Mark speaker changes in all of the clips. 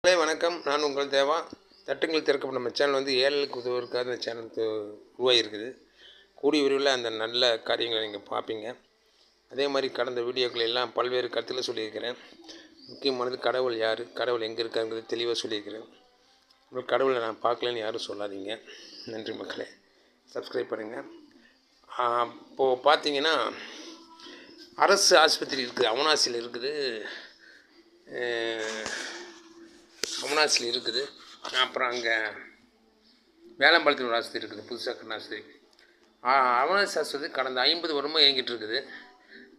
Speaker 1: வணக்கம். நான் உங்கள் தேவா. தட்டுங்கள் திறக்கப்பட்ட நம்ம சேனல் வந்து ஏழைகளுக்கு உதவுவதற்காக அந்த சேனல் உருவாகிருக்குது. கூடிய விரைவில் அந்த நல்ல காரியங்களை நீங்கள் பார்ப்பீங்க. அதே மாதிரி கடந்த வீடியோக்கள் எல்லாம் பல்வேறு கருத்துக்களை சொல்லியிருக்கிறேன். முக்கியமானது கடவுள் யார், கடவுள் எங்கே இருக்காங்கிறது தெளிவாக சொல்லியிருக்கிறேன். உங்களுக்கு கடவுளை நான் பார்க்கலன்னு யாரும் சொல்லாதீங்க. நன்றி மக்களே. சப்ஸ்கிரைப் பண்ணுங்கள். இப்போது பார்த்தீங்கன்னா அரசு ஆஸ்பத்திரி இருக்குது, அவனாசியில் இருக்குது. அவனாசியில் இருக்குது. அப்புறம் அங்கே வேலம்பாளத்தில் ஒரு ஆஸ்பத்திரி இருக்குது, புதுசாக கண்ண ஆஸ்பத்திரி. அவனாசி ஆஸ்பத்திரி கடந்த 50 வருடமாக இயங்கிட்டு இருக்குது.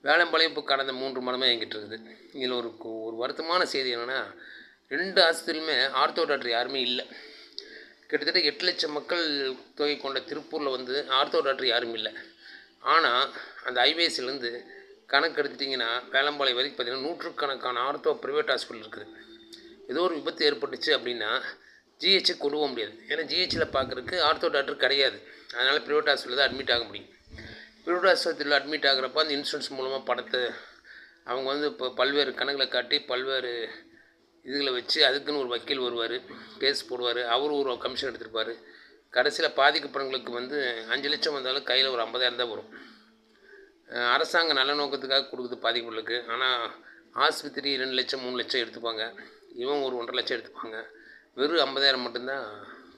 Speaker 1: வேலம்பாளையம் இப்போ கடந்த 3 மாதமாக இயங்கிட்டு இருக்குது. இதில் ஒரு வருத்தமான செய்தி என்னென்னா, 2 ஆஸ்பத்திரியுமே ஆர்த்தோ டாக்டர் யாருமே இல்லை. கிட்டத்தட்ட 8 லட்சம் மக்கள் தொகை கொண்ட திருப்பூரில் வந்து ஆர்த்தோ டாக்டர் யாரும் இல்லை. ஆனால் அந்த ஐவேசிலேருந்து கணக்கு எடுத்துட்டிங்கன்னா வேலம்பாளையம் வரைக்கும் பார்த்திங்கன்னா நூற்றுக்கணக்கான ஆர்த்தோ ப்ரைவேட் ஹாஸ்பிட்டல் இருக்குது. ஏதோ ஒரு விபத்து ஏற்பட்டுச்சு அப்படின்னா ஜிஹெச்சு கொண்டு போக முடியாது. ஏன்னா ஜிஹெச்சில் பார்க்குறதுக்கு ஆர்த்தோ டாக்டர் கிடையாது. அதனால் ப்ரைவேட் ஹாஸ்பிட்டலில் தான் அட்மிட் ஆக முடியும். ப்ரைவேட் ஹாஸ்பிட்டலில் அட்மிட் ஆகிறப்ப அந்த இன்சூரன்ஸ் மூலமாக பணத்தை அவங்க வந்து இப்போ பல்வேறு கணக்கில் காட்டி பல்வேறு இதுகளை வச்சு அதுக்குன்னு ஒரு வக்கீல் வருவார், கேஸ் போடுவார், அவர் ஒரு கமிஷன் எடுத்துருப்பார். கடைசியில் பாதிக்கப்படுறவங்களுக்கு வந்து 5 லட்சம் வந்தாலும் கையில் ஒரு 50,000 தான் வரும். அரசாங்கம் நல்ல நோக்கத்துக்காக கொடுக்குது பாதிக்கப்படுறதுக்கு. ஆனால் ஆஸ்பத்திரி 2 லட்சம் 3 லட்சம் எடுத்துப்பாங்க, இவன் ஒரு 1.5 லட்சம் எடுத்துப்பாங்க. வெறும் 50,000 மட்டும்தான்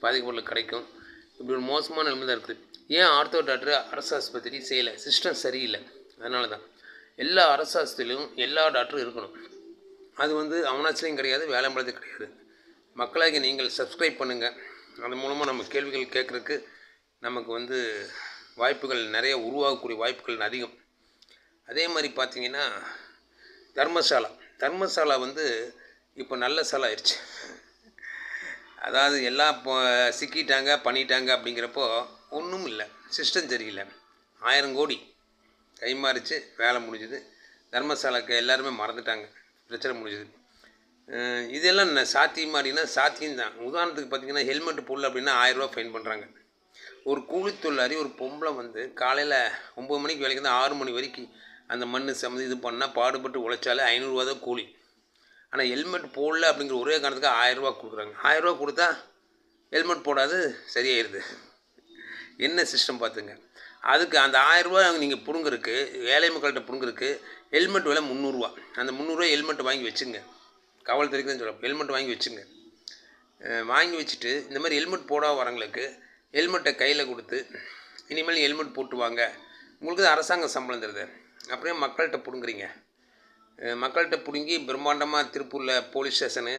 Speaker 1: பாதிக்கப்படுறதுக்கு கிடைக்கும். இப்படி ஒரு மோசமான நிலைமை தான் இருக்குது. ஏன் ஆர்த்தோ டாக்டர் அரசு ஆஸ்பத்திரி செய்யலை? சிஸ்டம் சரியில்லை. அதனால தான் எல்லா அரசு ஆஸ்பத்திரியிலும் எல்லா டாக்டரும் இருக்கணும். அது வந்து அவனாச்சிலையும் கிடையாது, வேலம்பாளையத்துலையும் கிடையாது. மக்களாகி நீங்கள் சப்ஸ்கிரைப் பண்ணுங்கள். அது மூலமாக நம்ம கேள்விகள் கேட்குறதுக்கு நமக்கு வந்து வாய்ப்புகள் நிறைய உருவாகக்கூடிய வாய்ப்புகள் அதிகம். அதே மாதிரி பார்த்திங்கன்னா தர்மசாலா வந்து இப்போ நல்ல சாலை ஆயிடுச்சு. அதாவது எல்லாம் இப்போ சிக்கிட்டாங்க பண்ணிட்டாங்க. அப்படிங்கிறப்போ ஒன்றும் இல்லை, சிஸ்டம் சரியில்லை. 1000 கோடி கை மாறிச்சு, வேலை முடிஞ்சுது. தர்மசாலாக்கு எல்லாருமே மறந்துட்டாங்க, பிரச்சனை முடிஞ்சுது. இதெல்லாம் சாத்தியமாடினா சாத்தியம்தான். உதாரணத்துக்கு பார்த்திங்கன்னா ஹெல்மெட் போடல அப்படின்னா 1000 ரூபா ஃபைன் பண்ணுறாங்க. ஒரு கூலி தொழிலாளி ஒரு பொம்பளை வந்து காலையில் 9 மணிக்கு வேலைக்கு வந்து 6 மணி வரைக்கும் அந்த மண் சம்மதி இது பண்ணால் பாடுபட்டு உழைச்சாலே 500 ரூபா தான் கூலி. ஆனால் ஹெல்மெட் போடல அப்படிங்கிற ஒரே காரணத்துக்கு 1000 ரூபா கொடுக்குறாங்க. 1000 ரூபா கொடுத்தா ஹெல்மெட் போடாது சரியாயிடுது. என்ன சிஸ்டம் பார்த்துங்க. அதுக்கு அந்த 1000 ரூபா நீங்கள் பிடுங்குறதுக்கு, வேலை மக்கள்கிட்ட பிடுங்குறதுக்கு ஹெல்மெட் விலை 300 ரூபா. அந்த 300 ரூபா ஹெல்மெட் வாங்கி வச்சுங்க. காவல்துறைக்கு தான் சொல்கிறேன், ஹெல்மெட் வாங்கி வச்சுங்க. வாங்கி வச்சுட்டு இந்த மாதிரி ஹெல்மெட் போடாத வரவங்களுக்கு ஹெல்மெட்டை கையில் கொடுத்து இனிமேல் ஹெல்மெட் போட்டு வாங்க, உங்களுக்கு தான் அரசாங்கம் சம்பளம் தருது. அப்படியே மக்கள்கிட்ட பிடுங்குறீங்க. மக்கள்கிட்ட பிடுங்கி பிரம்மாண்டமாக திருப்பூரில் போலீஸ் ஸ்டேஷனு